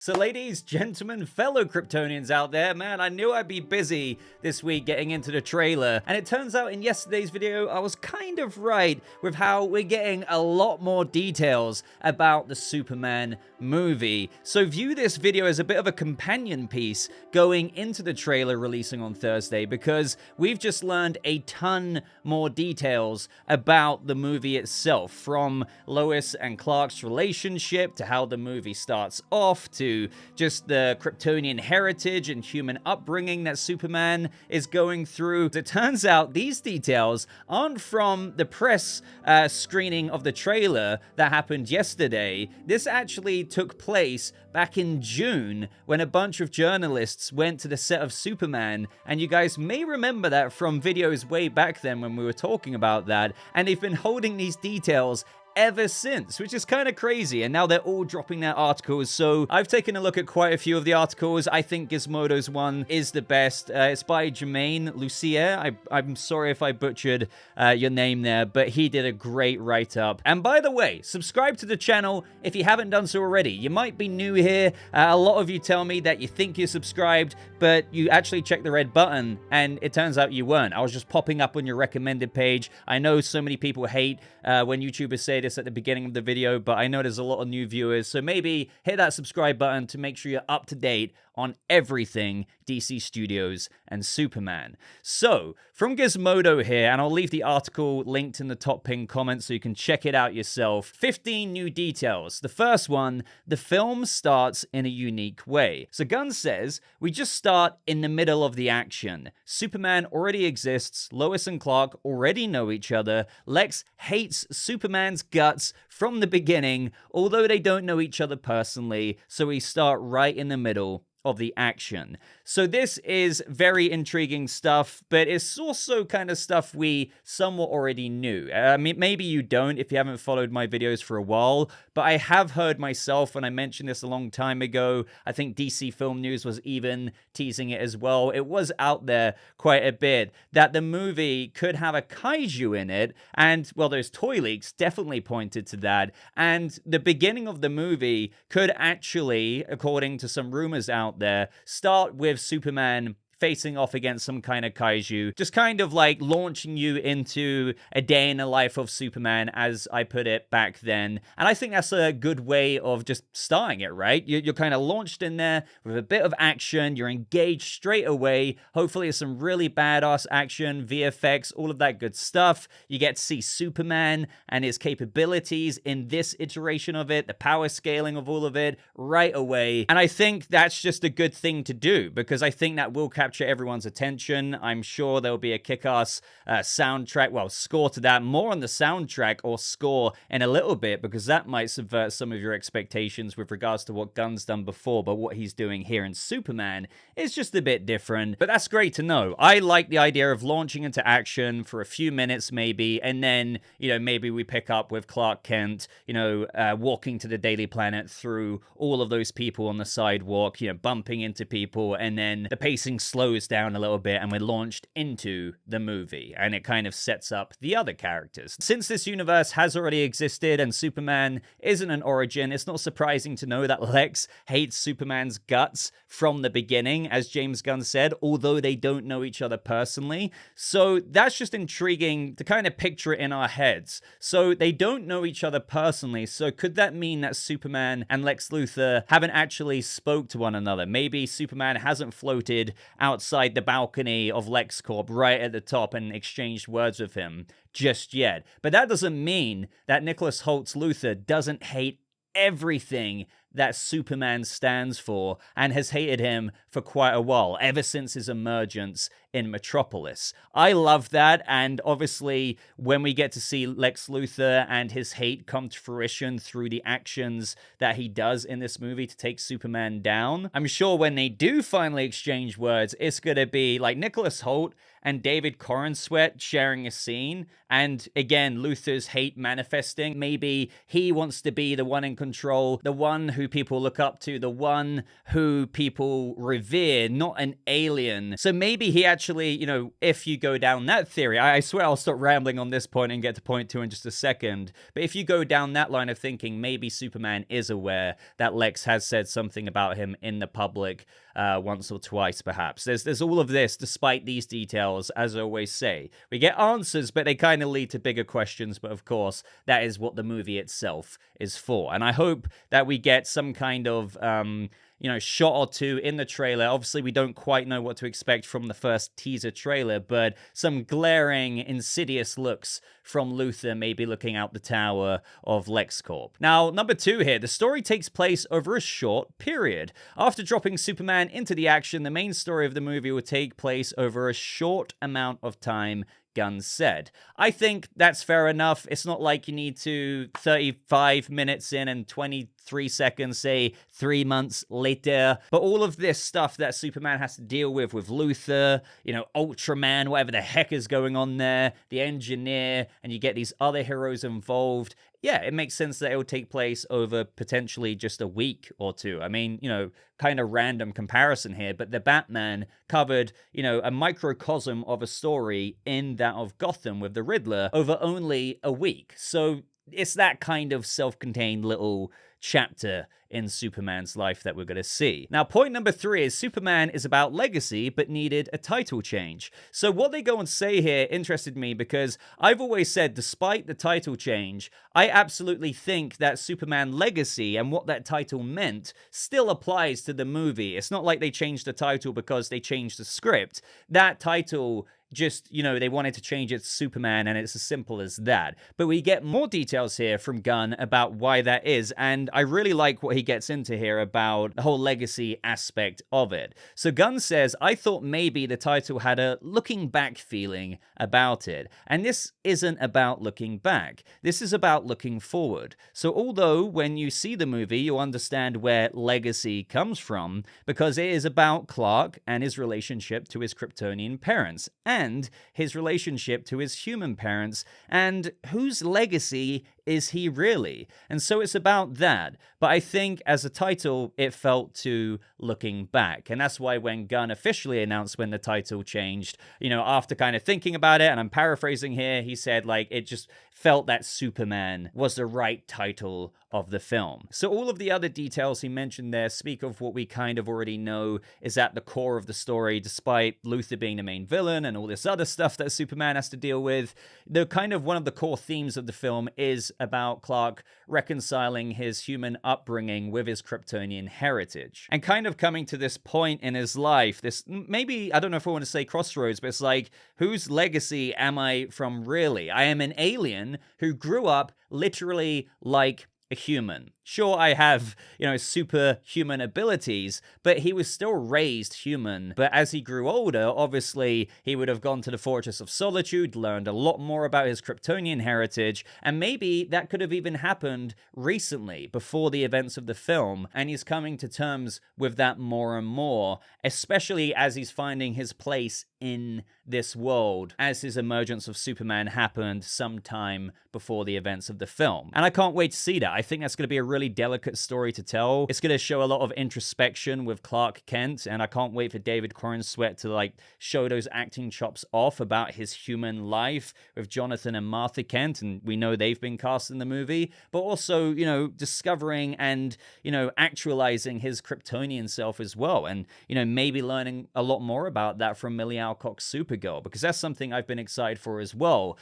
So ladies, gentlemen, fellow Kryptonians out there, man, I knew I'd be busy this week getting into the trailer, and it turns out in yesterday's video, I was kind of right with how we're getting a lot more details about the Superman movie. So view this video as a bit of a companion piece going into the trailer releasing on Thursday, because we've just learned a ton more details about the movie itself, from Lois and Clark's relationship to how the movie starts off to just the Kryptonian heritage and human upbringing that Superman is going through. It turns out these details aren't from the press screening of the trailer that happened yesterday. This actually took place back in June when a bunch of journalists went to the set of Superman, and you guys may remember that from videos way back then when we were talking about that, and they've been holding these details ever since, which is kind of crazy, and now they're all dropping their articles. So I've taken a look at quite a few of the articles. I think Gizmodo's one is the best. It's by Jermaine Lucier. I'm sorry if I butchered your name there, but he did a great write-up. And by the way, subscribe to the channel if you haven't done so already. You might be new here. A lot of you tell me that you think you're subscribed, but you actually check the red button, and it turns out you weren't. I was just popping up on your recommended page. I know so many people hate when YouTubers say this at the beginning of the video, but I know there's a lot of new viewers, so maybe hit that subscribe button to make sure you're up to date on everything DC Studios and Superman. So, from Gizmodo here, and I'll leave the article linked in the top pinned comment so you can check it out yourself. 15 new details. The first one, the film starts in a unique way. So Gunn says, we just start in the middle of the action. Superman already exists, Lois and Clark already know each other, Lex hates Superman's guts from the beginning, although they don't know each other personally, so we start right in the middle of the action. So this is very intriguing stuff, but it's also kind of stuff we somewhat already knew. I mean, maybe you don't if you haven't followed my videos for a while, but I have heard myself when I mentioned this a long time ago. I think DC Film News was even teasing it as well. It was out there quite a bit that the movie could have a kaiju in it, and well, those toy leaks definitely pointed to that, and the beginning of the movie could actually, according to some rumors out there, start with Superman facing off against some kind of kaiju, just kind of like launching you into a day in the life of Superman, as I put it back then. And I think that's a good way of just starting it, right? You're kind of launched in there with a bit of action, you're engaged straight away. Hopefully it's some really badass action, VFX, all of that good stuff. You get to see Superman and his capabilities in this iteration of it, the power scaling of all of it right away. And I think that's just a good thing to do, because I think that will capture everyone's attention. I'm sure there'll be a kick-ass soundtrack, well, score to that. More on the soundtrack or score in a little bit, because that might subvert some of your expectations with regards to what Gunn's done before, but what he's doing here in Superman is just a bit different. But that's great to know. I like the idea of launching into action for a few minutes maybe, and then, you know, maybe we pick up with Clark Kent, you know, walking to the Daily Planet through all of those people on the sidewalk, you know, bumping into people, and then the pacing slows down a little bit and we're launched into the movie, and it kind of sets up the other characters. Since this universe has already existed and Superman isn't an origin, it's not surprising to know that Lex hates Superman's guts from the beginning, as James Gunn said, although they don't know each other personally. So that's just intriguing to kind of picture it in our heads. So they don't know each other personally, so could that mean that Superman and Lex Luthor haven't actually spoke to one another? Maybe Superman hasn't floated outside the balcony of LexCorp right at the top and exchanged words with him just yet. But that doesn't mean that Nicholas Holt's Luthor doesn't hate everything that Superman stands for, and has hated him for quite a while, ever since his emergence in Metropolis. I love that, and obviously when we get to see Lex Luthor and his hate come to fruition through the actions that he does in this movie to take Superman down, I'm sure when they do finally exchange words, it's gonna be like Nicholas Hoult and David Corenswet sharing a scene, and again, Luthor's hate manifesting. Maybe he wants to be the one in control, the one who people look up to, the one who people revere, not an alien. So maybe he actually actually, if you go down that theory, I swear I'll stop rambling on this point and get to point 2 in just a second. But if you go down that line of thinking, maybe Superman is aware that Lex has said something about him in the public once or twice, perhaps. There's all of this, despite these details, as I always say. We get answers, but they kind of lead to bigger questions. But of course, that is what the movie itself is for. And I hope that we get some kind of shot or two in the trailer. Obviously, we don't quite know what to expect from the first teaser trailer, but some glaring, insidious looks from Luthor maybe looking out the tower of LexCorp. Now, number 2 here, the story takes place over a short period. After dropping Superman into the action, the main story of the movie will take place over a short amount of time, Gunn said. I think that's fair enough. It's not like you need to 35 minutes in and 23 seconds, say 3 months later. But all of this stuff that Superman has to deal with Luthor, Ultraman, whatever the heck is going on there, the Engineer, and you get these other heroes involved. Yeah, it makes sense that it will take place over potentially just a week or two. I mean, kind of random comparison here, but the Batman covered, a microcosm of a story in that of Gotham with the Riddler over only a week. So it's that kind of self-contained little chapter in Superman's life that we're going to see. Now, point number 3 is Superman is about legacy, but needed a title change. So what they go and say here interested me because I've always said, despite the title change, I absolutely think that Superman Legacy and what that title meant still applies to the movie. It's not like they changed the title because they changed the script. That title just, they wanted to change it to Superman, and it's as simple as that. But we get more details here from Gunn about why that is, and I really like what he gets into here about the whole legacy aspect of it. So Gunn says, I thought maybe the title had a looking back feeling about it. And this isn't about looking back. This is about looking forward. So although when you see the movie, you'll understand where legacy comes from, because it is about Clark and his relationship to his Kryptonian parents, and his relationship to his human parents, and whose legacy is he really? And so it's about that. But I think as a title, it felt too looking back. And that's why when Gunn officially announced when the title changed, after kind of thinking about it, and I'm paraphrasing here, he said, it just felt that Superman was the right title of the film. So all of the other details he mentioned there speak of what we kind of already know is at the core of the story, despite Luthor being the main villain and all this other stuff that Superman has to deal with. The kind of one of the core themes of the film is about Clark reconciling his human upbringing with his Kryptonian heritage. And kind of coming to this point in his life, this maybe, I don't know if I want to say crossroads, but it's like, whose legacy am I from really? I am an alien who grew up literally like a human. Sure, I have, superhuman abilities, but he was still raised human. But as he grew older, obviously, he would have gone to the Fortress of Solitude, learned a lot more about his Kryptonian heritage, and maybe that could have even happened recently, before the events of the film, and he's coming to terms with that more and more, especially as he's finding his place in this world, as his emergence of Superman happened sometime before the events of the film. And I can't wait to see that. I think that's going to be a really delicate story to tell. It's going to show a lot of introspection with Clark Kent, and I can't wait for David Corenswet to show those acting chops off about his human life with Jonathan and Martha Kent, and we know they've been cast in the movie, but also, discovering and, actualizing his Kryptonian self as well, and, maybe learning a lot more about that from Millie Alcock's Supergirl, because that's something I've been excited for as well.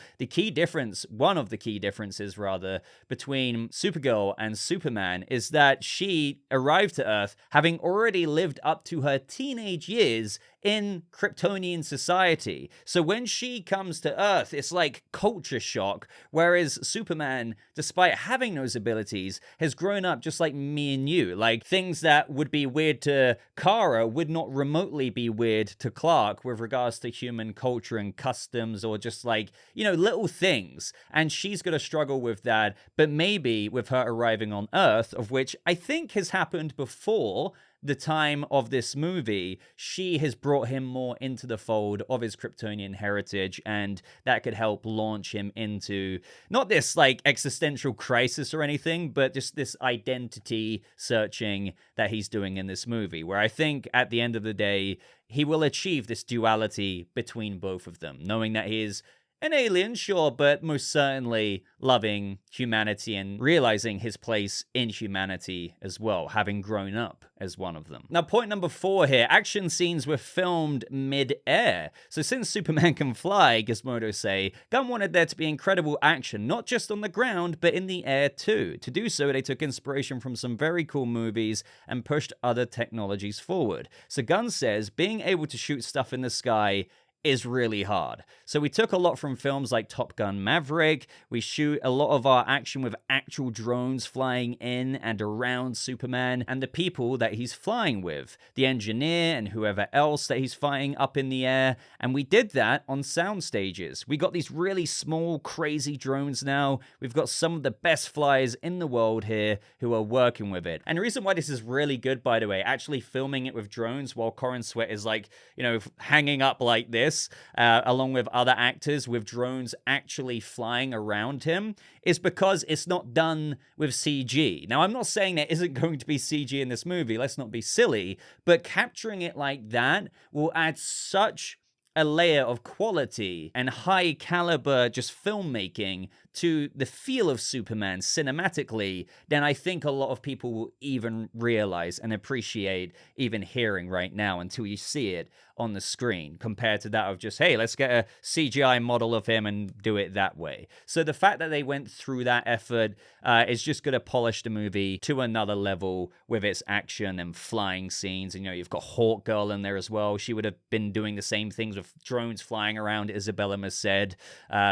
One of the key differences rather, between Supergirl and Superman is that she arrived to Earth having already lived up to her teenage years in Kryptonian society. So when she comes to Earth, it's like culture shock, whereas Superman, despite having those abilities, has grown up just like me and you. Like, things that would be weird to Kara would not remotely be weird to Clark with regards to human culture and customs, or just little things. And she's going to struggle with that, but maybe with her arriving on on Earth, of which I think has happened before the time of this movie. She has brought him more into the fold of his Kryptonian heritage, and that could help launch him into not this like existential crisis or anything, but just this identity searching that he's doing in this movie, where I think at the end of the day, he will achieve this duality between both of them, knowing that he is an alien, sure, but most certainly loving humanity and realizing his place in humanity as well, having grown up as one of them. Now, point number 4 here, action scenes were filmed mid-air. So since Superman can fly, Gizmodo say, Gunn wanted there to be incredible action, not just on the ground, but in the air too. To do so, they took inspiration from some very cool movies and pushed other technologies forward. So Gunn says, being able to shoot stuff in the sky is really hard. So we took a lot from films like Top Gun Maverick. We shoot a lot of our action with actual drones flying in and around Superman and the people that he's flying with, the engineer and whoever else that he's fighting up in the air. And we did that on sound stages. We got these really small, crazy drones now. We've got some of the best flyers in the world here who are working with it. And the reason why this is really good, by the way, actually filming it with drones while Corenswet is like, hanging up like this, along with other actors with drones actually flying around him, is because it's not done with CG. Now, I'm not saying there isn't going to be CG in this movie, let's not be silly, but capturing it like that will add such a layer of quality and high caliber just filmmaking to the feel of Superman cinematically, then I think a lot of people will even realize and appreciate even hearing right now until you see it on the screen, compared to that of just, hey, let's get a CGI model of him and do it that way. So the fact that they went through that effort is just going to polish the movie to another level with its action and flying scenes. And, you've got Hawk Girl in there as well. She would have been doing the same things with drones flying around, Isabella Merced.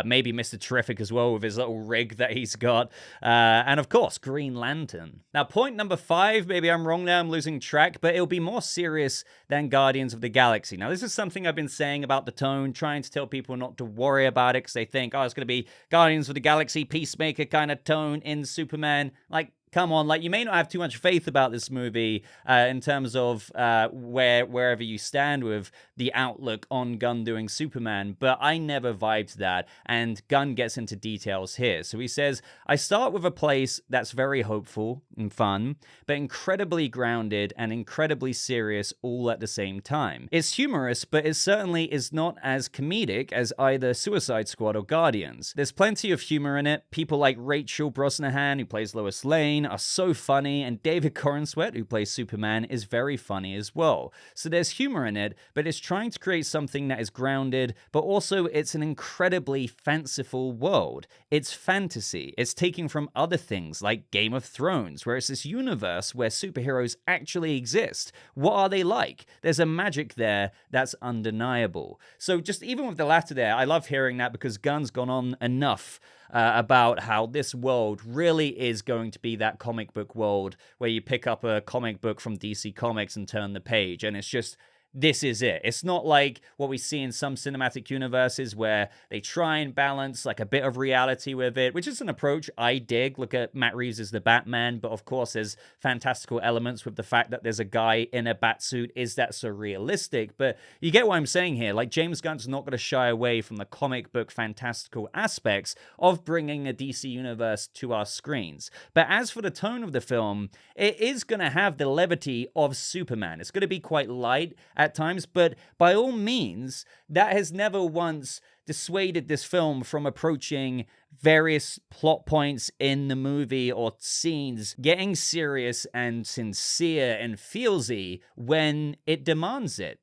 Maybe Mr. Terrific as well with his little rig that he's got. And of course, Green Lantern. Now, point number 5, maybe I'm wrong there, I'm losing track, but it'll be more serious than Guardians of the Galaxy. Now, this is something I've been saying about the tone, trying to tell people not to worry about it because they think, it's going to be Guardians of the Galaxy, Peacemaker kind of tone in Superman. Like, come on, like, you may not have too much faith about this movie in terms of wherever you stand with the outlook on Gunn doing Superman, but I never vibed that, and Gunn gets into details here. So he says, I start with a place that's very hopeful and fun, but incredibly grounded and incredibly serious all at the same time. It's humorous, but it certainly is not as comedic as either Suicide Squad or Guardians. There's plenty of humor in it. People like Rachel Brosnahan, who plays Lois Lane, are so funny, and David Corenswet, who plays Superman, is very funny as well. So there's humor in it, but it's trying to create something that is grounded, but also it's an incredibly fanciful world. It's fantasy. It's taking from other things like Game of Thrones, where it's this universe where superheroes actually exist. What are they like? There's a magic there that's undeniable. So just even with the latter there, I love hearing that because Gunn's gone on enough about how this world really is going to be that comic book world where you pick up a comic book from DC Comics and turn the page, and it's just, this is it. It's not like what we see in some cinematic universes where they try and balance like a bit of reality with it, which is an approach I dig. Look at Matt Reeves as the Batman, but of course there's fantastical elements with the fact that there's a guy in a batsuit. Is that so realistic? But you get what I'm saying here. Like, James Gunn's not going to shy away from the comic book fantastical aspects of bringing a DC universe to our screens. But as for the tone of the film, it is going to have the levity of Superman. It's going to be quite light at times, but by all means, that has never once dissuaded this film from approaching various plot points in the movie or scenes getting serious and sincere and feelsy when it demands it,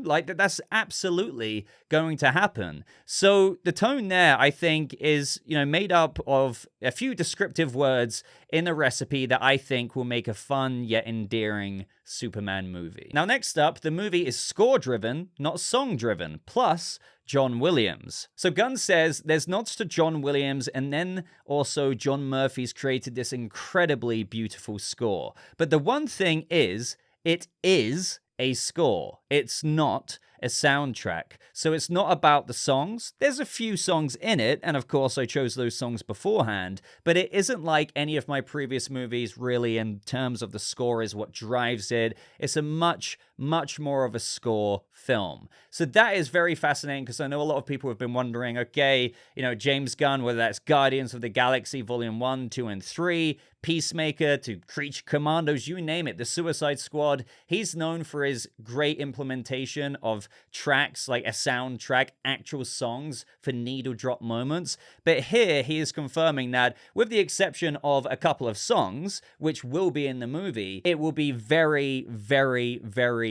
like that's absolutely going to happen. So the tone there, I think, is made up of a few descriptive words in a recipe that I think will make a fun yet endearing Superman movie. Now, next up, the movie is score driven, not song driven, plus John Williams. So Gunn says there's nods to John Williams, and then also John Murphy's created this incredibly beautiful score. But the one thing is, it is a score. It's not a soundtrack. So it's not about the songs. There's a few songs in it, and of course I chose those songs beforehand, but it isn't like any of my previous movies really in terms of the score is what drives it. It's a much more of a score film. So that is very fascinating because I know a lot of people have been wondering, okay, James Gunn, whether that's Guardians of the Galaxy Volume 1, 2, and 3, Peacemaker to Creature Commandos, you name it, the Suicide Squad, he's known for his great implementation of tracks, like a soundtrack, actual songs for needle drop moments. But here he is confirming that with the exception of a couple of songs, which will be in the movie, it will be very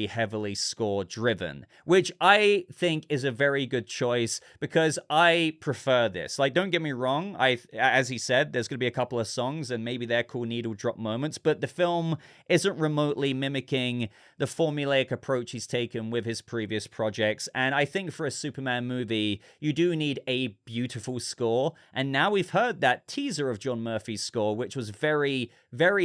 heavily score driven, which I think is a very good choice because I prefer this. Like, don't get me wrong, as he said, there's going to be a couple of songs and maybe they're cool needle drop moments, but the film isn't remotely mimicking the formulaic approach he's taken with his previous projects. And I think for a Superman movie, you do need a beautiful score. And now we've heard that teaser of John Murphy's score, which was very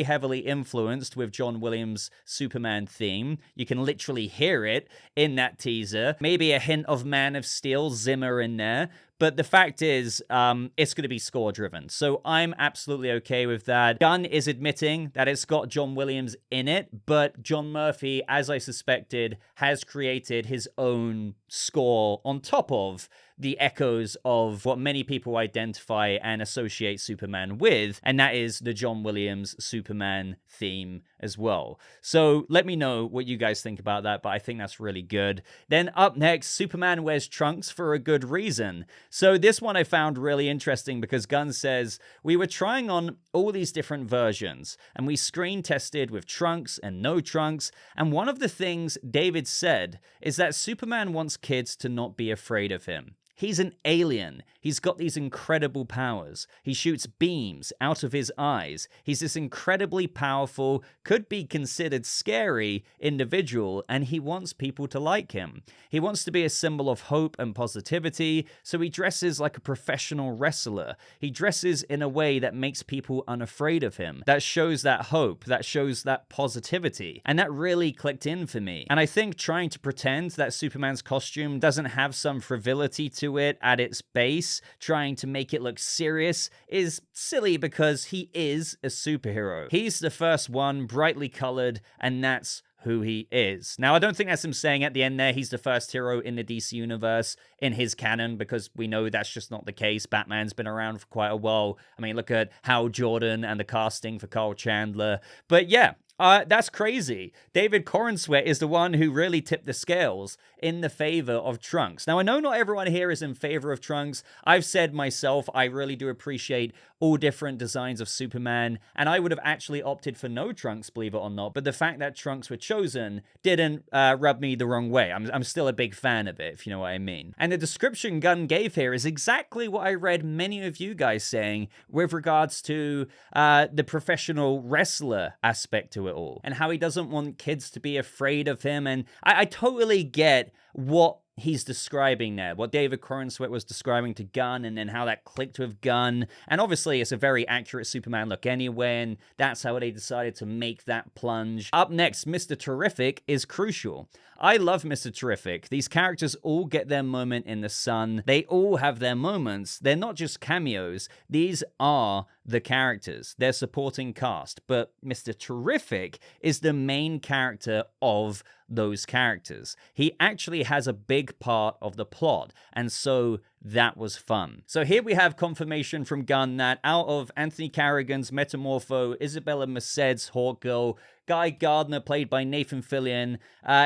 heavily influenced with John Williams' Superman theme. You can literally hear it in that teaser. Maybe a hint of Man of Steel, Zimmer in there. But the fact is, it's going to be score-driven. So I'm absolutely okay with that. Gunn is admitting that it's got John Williams in it, but John Murphy, as I suspected, has created his own score on top of the echoes of what many people identify and associate Superman with, and that is the John Williams Superman theme as well. So let me know what you guys think about that, but I think that's really good. Then up next, Superman wears trunks for a good reason. So this one I found really interesting because Gunn says, we were trying on all these different versions, and we screen tested with trunks and no trunks, and one of the things David said is that Superman wants kids to not be afraid of him. He's an alien. He's got these incredible powers. He shoots beams out of his eyes. He's this incredibly powerful, could be considered scary individual, and he wants people to like him. He wants to be a symbol of hope and positivity, so he dresses like a professional wrestler. He dresses in a way that makes people unafraid of him. That shows that hope, that shows that positivity, and that really clicked in for me. And I think trying to pretend that Superman's costume doesn't have some frivolity to it at its base, trying to make it look serious, is silly because he is a superhero. He's the first one, brightly colored, and that's who he is. Now, I don't think that's him saying at the end there he's the first hero in the DC Universe in his canon, because we know that's just not the case. Batman's been around for quite a while. I mean, look at Hal Jordan and the casting for Kyle Chandler. But yeah, that's crazy. David Corenswet is the one who really tipped the scales in the favor of Trunks. Now, I know not everyone here is in favor of Trunks. I've said myself, I really do appreciate all different designs of Superman, and I would have actually opted for no Trunks, believe it or not, but the fact that Trunks were chosen didn't rub me the wrong way. I'm still a big fan of it, if you know what I mean. And the description Gunn gave here is exactly what I read many of you guys saying with regards to the professional wrestler aspect to it all, and how he doesn't want kids to be afraid of him. And I totally get what he's describing there, what David Corenswet was describing to Gunn, and then how that clicked with Gunn. And obviously it's a very accurate Superman look anyway, and that's how they decided to make that plunge. Up next, Mr. Terrific is crucial. I love Mr. Terrific. These characters all get their moment in the sun. They all have their moments. They're not just cameos. These are the characters. They're supporting cast. But Mr. Terrific is the main character of those characters. He actually has a big part of the plot, and so that was fun. So here we have confirmation from Gunn that out of Anthony Carrigan's Metamorpho, Isabella Merced's Hawkgirl, Guy Gardner, played by Nathan Fillion,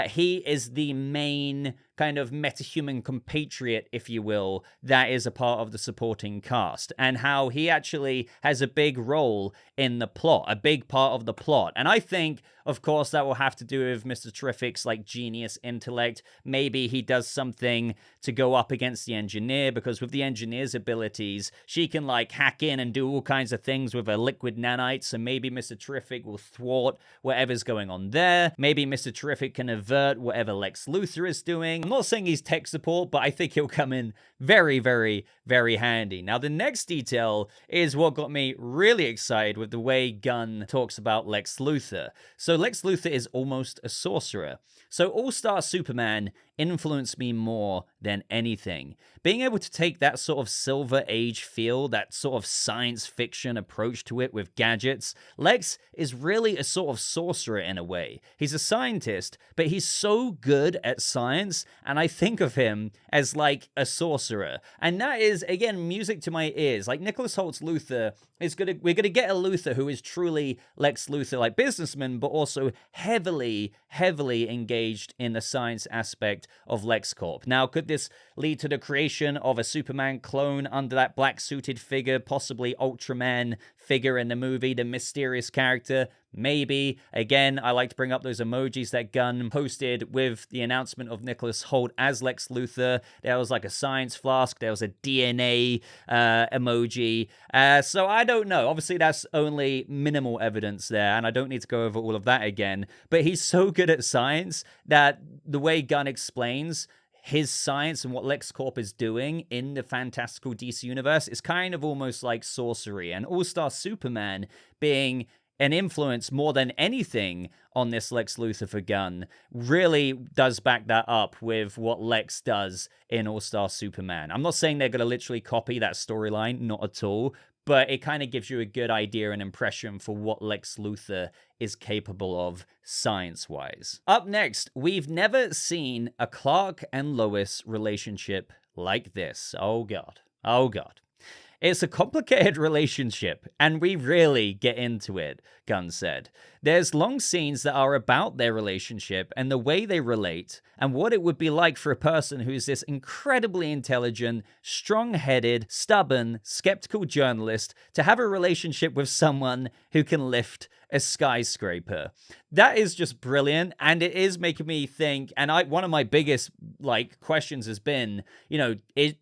he is the main kind of metahuman compatriot, if you will, that is a part of the supporting cast, and how he actually has a big role in the plot, a big part of the plot. And I think, of course, that will have to do with Mr. Terrific's like genius intellect. Maybe he does something to go up against the Engineer engineer, because with the engineer's abilities, she can like hack in and do all kinds of things with her liquid nanites, so maybe Mr. Terrific will thwart whatever's going on there. Maybe Mr. Terrific can avert whatever Lex Luthor is doing. I'm not saying he's tech support, but I think he'll come in very, very, very handy. Now, the next detail is what got me really excited with the way Gunn talks about Lex Luthor. So Lex Luthor is almost a sorcerer. So All-Star Superman influenced me more than anything. Being able to take that sort of Silver Age feel, that sort of science fiction approach to it with gadgets, Lex is really a sort of sorcerer in a way. He's a scientist, but he's so good at science, and I think of him as like a sorcerer. And that is, again, music to my ears. Like Nicholas Holt's Luthor we're gonna get a Luthor who is truly Lex Luthor, like businessman, but also heavily engaged in the science aspect of LexCorp. Now, could this lead to the creation of a Superman clone under that black-suited figure, possibly Ultraman figure in the movie, the mysterious character? Maybe. Again, I like to bring up those emojis that Gunn posted with the announcement of Nicholas Hoult as Lex Luthor. There was like a science flask. There was a DNA emoji. So I don't know. Obviously, that's only minimal evidence there, and I don't need to go over all of that again. But he's so good at science that the way Gunn explains his science and what LexCorp is doing in the fantastical DC universe is kind of almost like sorcery. And All-Star Superman being an influence more than anything on this Lex Luthor for Gunn really does back that up with what Lex does in All-Star Superman. I'm not saying they're going to literally copy that storyline, not at all, but it kind of gives you a good idea and impression for what Lex Luthor is capable of science-wise. Up next, we've never seen a Clark and Lois relationship like this. Oh God. Oh God. It's a complicated relationship, and we really get into it, Gunn said. There's long scenes that are about their relationship and the way they relate, and what it would be like for a person who's this incredibly intelligent, strong-headed, stubborn, skeptical journalist to have a relationship with someone who can lift a skyscraper. That is just brilliant, and it is making me think, and one of my biggest questions has been,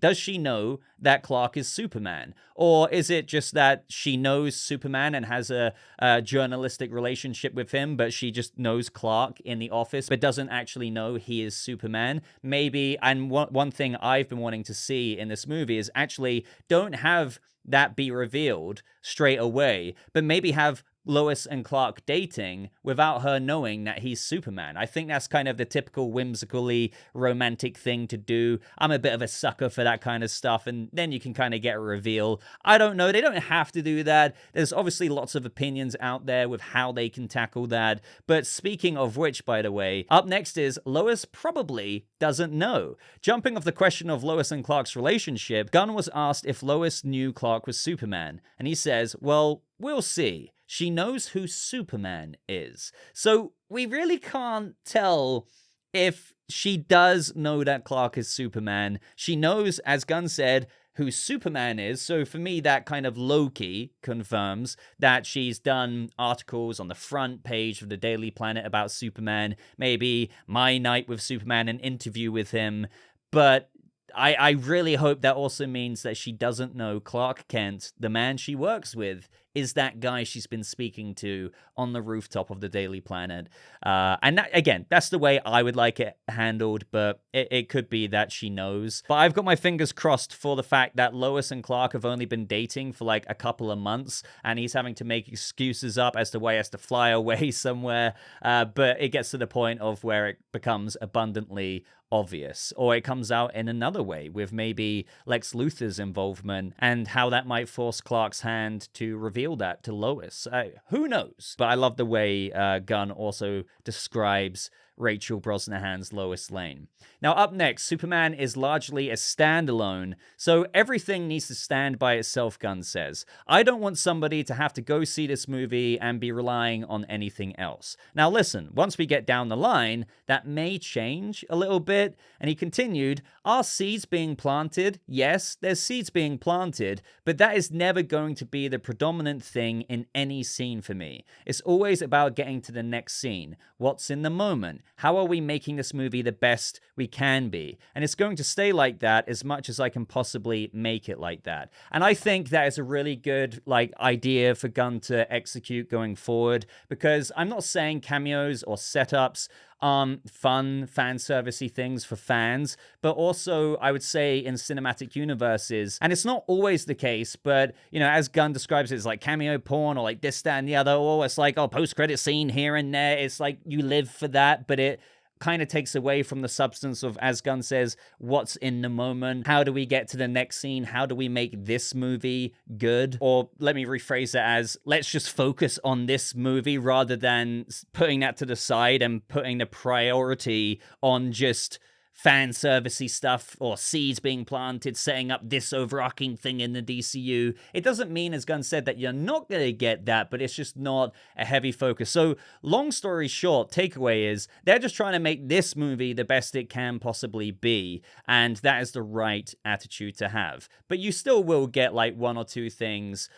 does she know that Clark is Superman? Or is it just that she knows Superman and has a journalistic relationship with him, but she just knows Clark in the office, but doesn't actually know he is Superman? Maybe, and one thing I've been wanting to see in this movie is actually don't have that be revealed straight away, but maybe have Lois and Clark dating without her knowing that he's Superman. I think that's kind of the typical whimsically romantic thing to do. I'm a bit of a sucker for that kind of stuff, and then you can kind of get a reveal. I don't know. They don't have to do that. There's obviously lots of opinions out there with how they can tackle that. But speaking of which, by the way, up next is Lois probably doesn't know. Jumping off the question of Lois and Clark's relationship, Gunn was asked if Lois knew Clark was Superman, and he says, well, we'll see. She knows who Superman is. So we really can't tell if she does know that Clark is Superman. She knows, as Gunn said, who Superman is. So for me, that kind of low-key confirms that she's done articles on the front page of the Daily Planet about Superman. Maybe My Night with Superman, an interview with him. But I really hope that also means that she doesn't know Clark Kent, the man she works with, is that guy she's been speaking to on the rooftop of the Daily Planet. And that, again, that's the way I would like it handled, but it could be that she knows. But I've got my fingers crossed for the fact that Lois and Clark have only been dating for like a couple of months, and he's having to make excuses up as to why he has to fly away somewhere. But it gets to the point of where it becomes abundantly obvious, or it comes out in another way with maybe Lex Luthor's involvement and how that might force Clark's hand to reveal that to Lois. Who knows? But I love the way Gunn also describes Rachel Brosnahan's Lois Lane. Now, up next, Superman is largely a standalone, so everything needs to stand by itself, Gunn says. I don't want somebody to have to go see this movie and be relying on anything else. Now, listen, once we get down the line, that may change a little bit. And he continued, are seeds being planted? Yes, there's seeds being planted, but that is never going to be the predominant thing in any scene for me. It's always about getting to the next scene. What's in the moment? How are we making this movie the best we can be? And it's going to stay like that as much as I can possibly make it like that. And I think that is a really good idea for Gunn to execute going forward, because I'm not saying cameos or setups fun fan servicey things for fans, but also I would say in cinematic universes, and it's not always the case, but as Gunn describes it, it's like cameo porn or like this, that, and the other, or it's like post-credit scene here and there. It's like you live for that, but it kind of takes away from the substance of, as Gunn says, what's in the moment. How do we get to the next scene? How do we make this movie good? Or let me rephrase it as, let's just focus on this movie rather than putting that to the side and putting the priority on just fan servicey stuff or seeds being planted, setting up this overarching thing in the DCU. It doesn't mean, as Gunn said, that you're not going to get that, but it's just not a heavy focus. So long story short, takeaway is they're just trying to make this movie the best it can possibly be, and that is the right attitude to have. But you still will get one or two things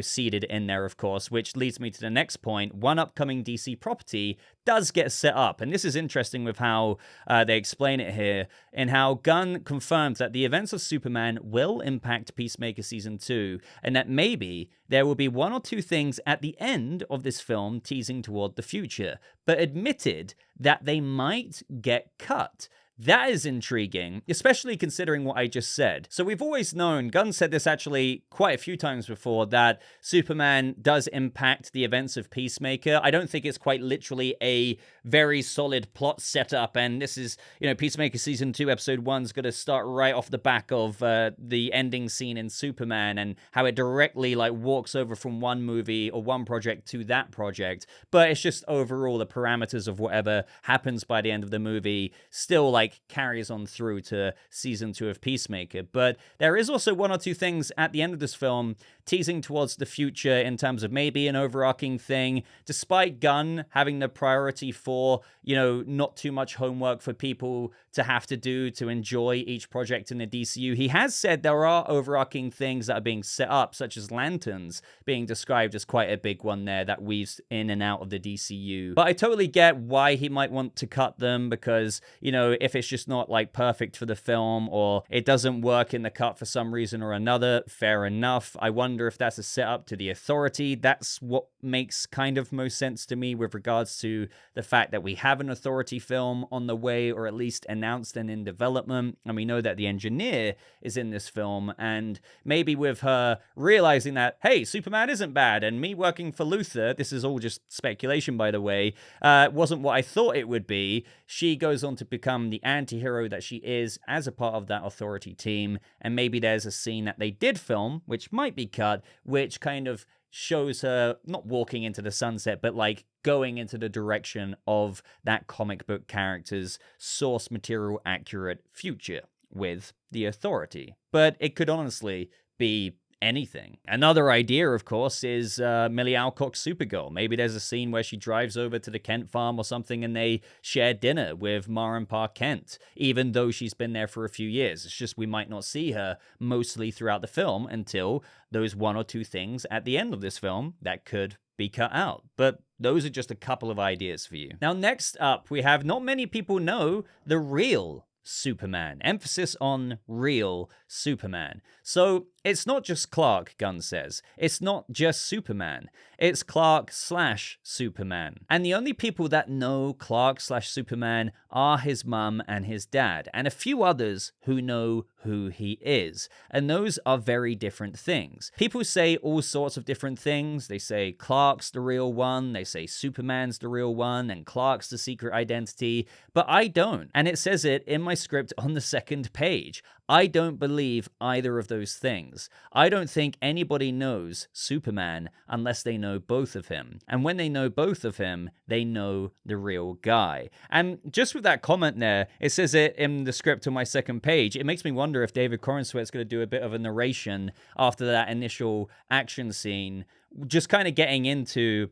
seeded in there, of course, which leads me to the next point. One upcoming DC property does get set up, and this is interesting with how they explain it here, and how Gunn confirms that the events of Superman will impact Peacemaker Season 2, and that maybe there will be one or two things at the end of this film teasing toward the future, but admitted that they might get cut. That is intriguing, especially considering what I just said. So we've always known, Gunn said this actually quite a few times before, that Superman does impact the events of Peacemaker. I don't think it's quite literally a very solid plot setup, and this is, Peacemaker Season 2, Episode 1 is going to start right off the back of the ending scene in Superman, and how it directly walks over from one movie or one project to that project. But it's just overall the parameters of whatever happens by the end of the movie still carries on through to Season 2 of Peacemaker. But there is also one or two things at the end of this film teasing towards the future in terms of maybe an overarching thing, despite Gunn having the priority for, not too much homework for people to have to do to enjoy each project in the DCU. He has said there are overarching things that are being set up, such as Lanterns being described as quite a big one there that weaves in and out of the DCU. But I totally get why he might want to cut them, because, if it's just not perfect for the film, or it doesn't work in the cut for some reason or another, fair enough. I wonder if that's a setup to the Authority. That's what makes kind of most sense to me with regards to the fact that we have an Authority film on the way, or at least announced and in development, and we know that the Engineer is in this film, and maybe with her realizing that, hey, Superman isn't bad, and me working for Luthor, this is all just speculation by the way, wasn't what I thought it would be, she goes on to become the anti-hero that she is as a part of that Authority team, and maybe there's a scene that they did film, which might be cut, which kind of shows her not walking into the sunset, but going into the direction of that comic book character's source material accurate future with the Authority. But it could honestly be anything. Another idea, of course, is Millie Alcock's Supergirl. Maybe there's a scene where she drives over to the Kent farm or something and they share dinner with Ma and Pa Kent, even though she's been there for a few years. It's just we might not see her mostly throughout the film until those one or two things at the end of this film that could be cut out. But those are just a couple of ideas for you. Now, next up, we have, not many people know, the real Superman. Emphasis on real Superman. So it's not just Clark, Gunn says. It's not just Superman. It's Clark/Superman. And the only people that know Clark/Superman are his mum and his dad, and a few others who know who he is. And those are very different things. People say all sorts of different things. They say Clark's the real one, they say Superman's the real one, and Clark's the secret identity, but I don't. And it says it in my script on the second page. I don't believe either of those things. I don't think anybody knows Superman unless they know both of him. And when they know both of him, they know the real guy. And just with that comment there, it says it in the script on my second page. It makes me wonder if David Corenswet's going to do a bit of a narration after that initial action scene, just kind of getting into,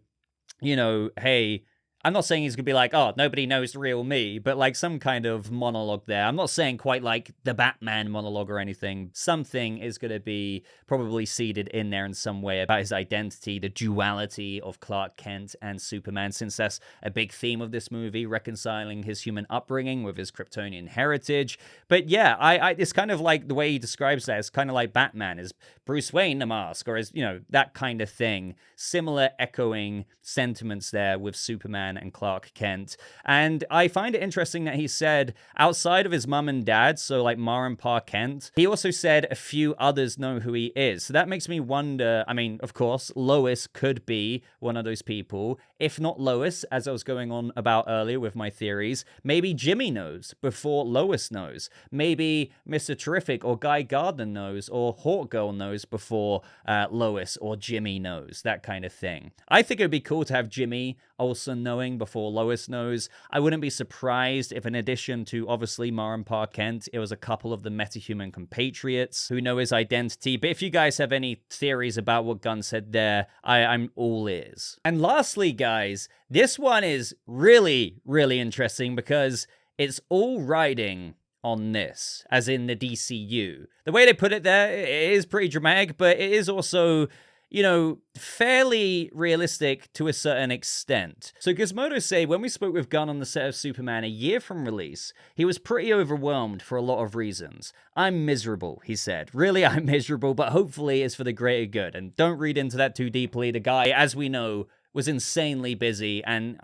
hey, I'm not saying he's gonna be like, oh, nobody knows the real me, but like some kind of monologue there. I'm not saying quite like the Batman monologue or anything. Something is gonna be probably seeded in there in some way about his identity, the duality of Clark Kent and Superman, since that's a big theme of this movie, reconciling his human upbringing with his Kryptonian heritage. But yeah, I it's kind of like the way he describes that. It's kind of like Batman is Bruce Wayne the mask, or is, you know, that kind of thing. Similar echoing sentiments there with Superman and Clark Kent. And I find it interesting that he said outside of his mum and dad, so like Ma and Pa Kent, he also said a few others know who he is. So that makes me wonder, I mean, of course, Lois could be one of those people. If not Lois, as I was going on about earlier with my theories, maybe Jimmy knows before Lois knows. Maybe Mr. Terrific or Guy Gardner knows, or Hawkgirl knows before Lois or Jimmy knows, that kind of thing. I think it would be cool to have Jimmy Olsen knowing before Lois knows. I wouldn't be surprised if, in addition to obviously Ma and Pa Kent, it was a couple of the metahuman compatriots who know his identity. But if you guys have any theories about what Gunn said there, I'm all ears. And lastly, guys, this one is really, really interesting because it's all riding on this, as in the DCU. The way they put it there, it is pretty dramatic, but it is also, you know, fairly realistic to a certain extent. So Gizmodo say, when we spoke with Gunn on the set of Superman a year from release, he was pretty overwhelmed for a lot of reasons. I'm miserable, he said. Really, I'm miserable, but hopefully it's for the greater good. And don't read into that too deeply. The guy, as we know, was insanely busy and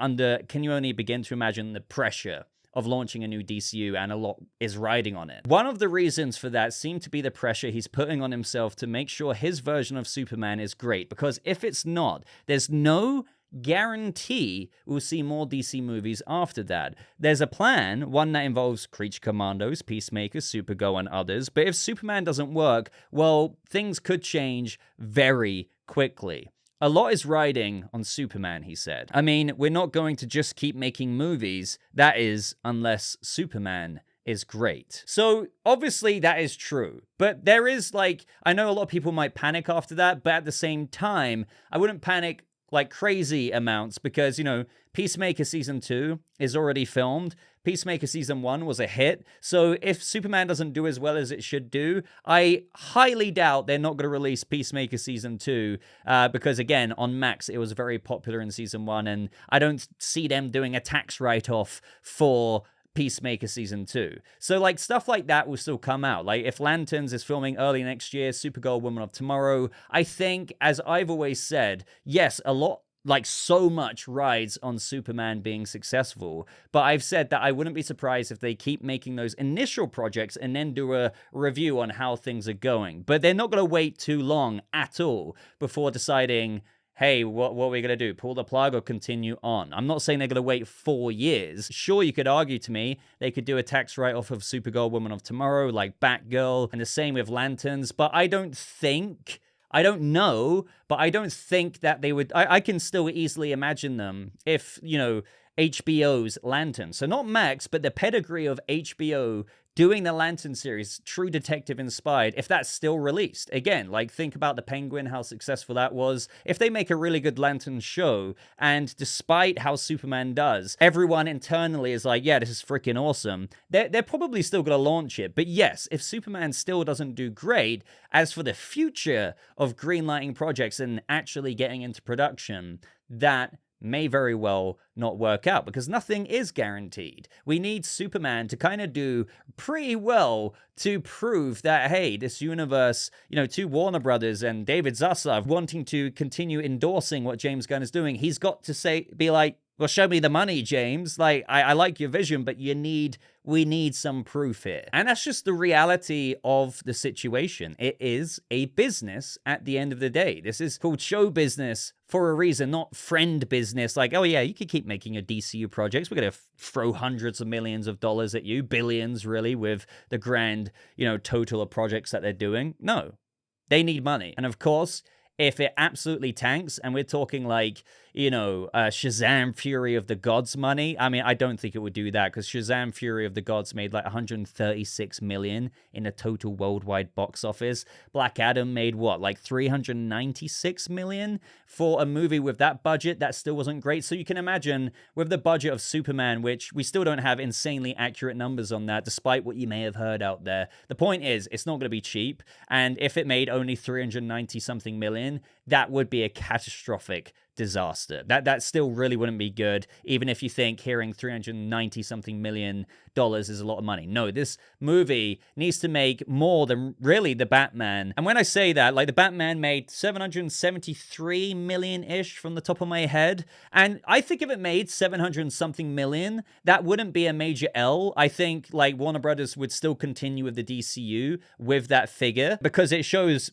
can you only begin to imagine the pressure of launching a new DCU, and a lot is riding on it. One of the reasons for that seemed to be the pressure he's putting on himself to make sure his version of Superman is great, because if it's not, there's no guarantee we'll see more DC movies after that. There's a plan, one that involves Creature Commandos, Peacemaker, Supergirl, and others, but if Superman doesn't work, well, things could change very quickly. A lot is riding on Superman, he said. I mean, we're not going to just keep making movies, that is, unless Superman is great. So, obviously, that is true. But there is, like, I know a lot of people might panic after that, but at the same time, I wouldn't panic like crazy amounts because, you know, Peacemaker Season 2 is already filmed. Peacemaker Season 1 was a hit. So if Superman doesn't do as well as it should do, I highly doubt they're not going to release Peacemaker Season 2 because, again, on Max, it was very popular in Season 1, and I don't see them doing a tax write-off for Peacemaker Season 2. So, like, stuff like that will still come out. Like, if Lanterns is filming early next year, Supergirl, Woman of Tomorrow, I think, as I've always said, yes, a lot, like, so much rides on Superman being successful, but I've said that I wouldn't be surprised if they keep making those initial projects and then do a review on how things are going. But they're not going to wait too long at all before deciding, hey, what are we going to do? Pull the plug or continue on? I'm not saying they're going to wait 4 years. Sure, you could argue to me they could do a tax write-off of Supergirl, Woman of Tomorrow, like Batgirl, and the same with Lanterns, but I don't know, but I don't think that they would. I can still easily imagine them if, you know, HBO's Lantern. So not Max, but the pedigree of HBO doing the Lantern series, True Detective inspired, if that's still released. Again, like, think about The Penguin, how successful that was. If they make a really good Lantern show, and despite how Superman does, everyone internally is like, yeah, this is freaking awesome, they're probably still going to launch it. But yes, if Superman still doesn't do great, as for the future of greenlighting projects and actually getting into production, that may very well not work out because nothing is guaranteed. We need Superman to kind of do pretty well to prove that, hey, this universe, you know, to Warner Brothers and David Zaslav wanting to continue endorsing what James Gunn is doing, he's got to be like, well, show me the money, James. Like, I like your vision, but we need some proof here. And that's just the reality of the situation. It is a business at the end of the day. This is called show business for a reason, not friend business. Like, oh yeah, you could keep making your DCU projects. We're going to throw hundreds of millions of dollars at you, billions really, with the grand, you know, total of projects that they're doing. No, they need money. And of course, if it absolutely tanks, and we're talking like, Shazam Fury of the Gods money. I mean, I don't think it would do that, because Shazam Fury of the Gods made like 136 million in a total worldwide box office. Black Adam made what, like 396 million for a movie with that budget. That still wasn't great. So you can imagine with the budget of Superman, which we still don't have insanely accurate numbers on that, despite what you may have heard out there. The point is, it's not going to be cheap. And if it made only 390 something million, that would be a catastrophic disaster. That still really wouldn't be good, even if you think hearing 390 something million dollars is a lot of money. No, this movie needs to make more than really the Batman. And when I say that, like, the Batman made 773 million-ish from the top of my head, and I think if it made 700 something million, that wouldn't be a major L. I think like Warner Brothers would still continue with the DCU with that figure, because it shows,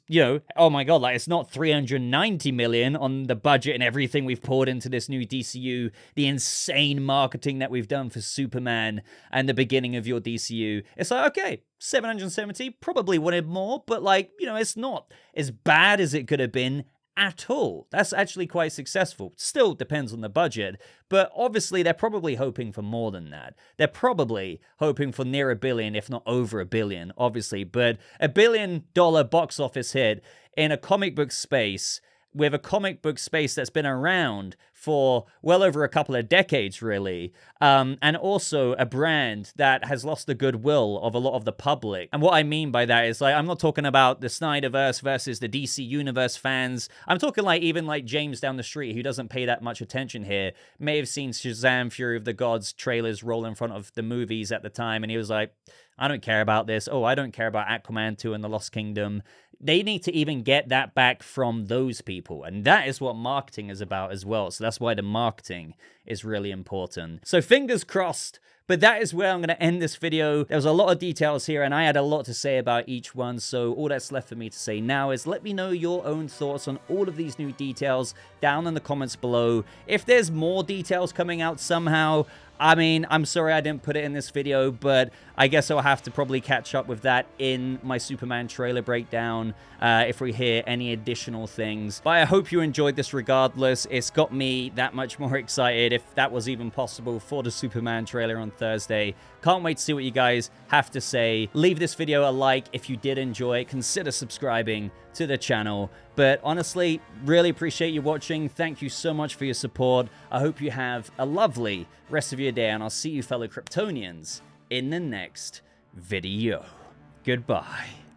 oh my god, like, it's not 390 million on the budget and everything we've poured into this new DCU, the insane marketing that we've done for Superman and the beginning of your DCU. It's like, okay, 770, probably wanted more, but like, it's not as bad as it could have been at all. That's actually quite successful. Still depends on the budget, but obviously they're probably hoping for more than that. They're probably hoping for near $1 billion, if not over $1 billion, obviously, but $1 billion box office hit in a comic book space, with a comic book space that's been around for well over a couple of decades, really, and also a brand that has lost the goodwill of a lot of the public. And what I mean by that is, like, I'm not talking about the Snyderverse versus the DC Universe fans. I'm talking like even like James down the street, who doesn't pay that much attention here, may have seen Shazam Fury of the Gods trailers roll in front of the movies at the time, and he was like, I don't care about this. Oh, I don't care about Aquaman 2 and the Lost Kingdom. They need to even get that back from those people. And that is what marketing is about as well. So that's why the marketing is really important. So fingers crossed. But that is where I'm going to end this video. There was a lot of details here, and I had a lot to say about each one. So all that's left for me to say now is let me know your own thoughts on all of these new details down in the comments below. If there's more details coming out somehow, I mean, I'm sorry I didn't put it in this video, but I guess I'll have to probably catch up with that in my Superman trailer breakdown if we hear any additional things. But I hope you enjoyed this regardless. It's got me that much more excited, if that was even possible, for the Superman trailer on Thursday. Can't wait to see what you guys have to say. Leave this video a like if you did enjoy it. Consider subscribing to the channel. But honestly, really appreciate you watching. Thank you so much for your support. I hope you have a lovely rest of your day, and I'll see you fellow Kryptonians in the next video. Goodbye.